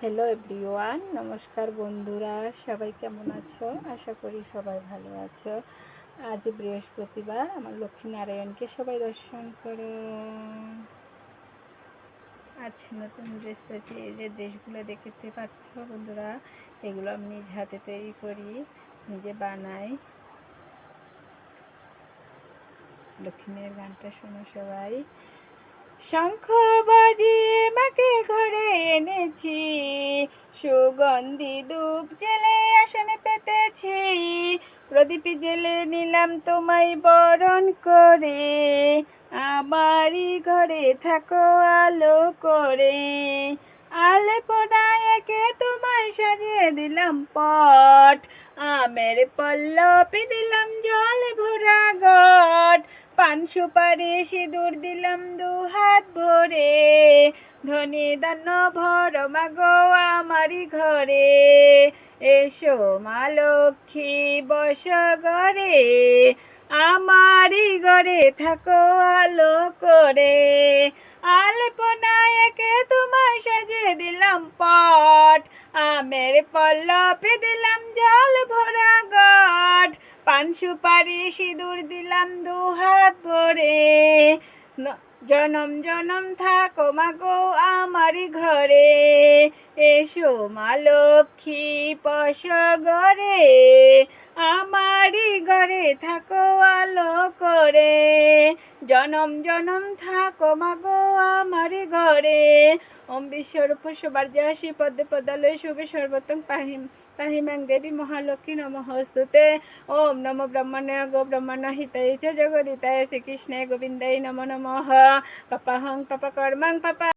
Hello everyone, নমস্কার বন্ধুরা, সবাই কেমন আছো? আশা করি সবাই ভালো আছো। আজ বৃহস্পতিবার, আমার লক্ষ্মীনারায়ণকে সবাই দর্শন করো। আজ নতুন ড্রেস পরেছি। এই যে ড্রেসগুলো দেখতে পাচ্ছ বন্ধুরা, এগুলো আমি নিজ হাতে তৈরি করি, নিজে বানাই। লক্ষ্মীর গানটা শোনো সবাই। শঙ্খ বাজিয়ে মাকে ঘরে এনেছি, সুগন্ধি ধূপ জেলে আসনে পেতেছি, প্রদীপ জেলে নিলাম তোমায় বরণ করে, আমারই ঘরে থাকো আলো করে। আলপনায় একে তোমায় সাজিয়ে দিলাম পট, আমের পল্লবে দিলাম জল ভরা ঘট, পান সুপারি সিঁদুর দিলাম দু হাত ভরে, ধনে দান্য ভর মাগো আমারই ঘরে, এসো মা লক্ষ্মী বস ঘরে, আমারই ঘরে থাকো আলো করে। আলপনায় একে তোমায় সাজিয়ে দিলাম পট, আমের পল্লবে দিলাম জল ভরা ঘট, পান সুপারি সিঁদুর দিলাম দু হাত ভরে, জনম জনম থাকো মাগো আমারই ঘরে, এসো মা লক্ষ্মী বস ঘরে, আমারই ঘরে থাকো আলো করে, জনম জনম থাকো মাগো আমারই ঘরে। ওম বিশ্বরূপ সুবার্যাসি পদ্মে পদালয় শুভে সর্বতং পাহিমাং দেবী মহালক্ষ্মী নমঃস্তুতে। ওম নমো ব্রহ্মণ্য গো ব্রহ্মণ্য হিতায় চ জগদিতায় শ্রীকৃষ্ণে গোবিন্দায় নমো নমঃ। পাপাহং পাপা কর্মাং পাপা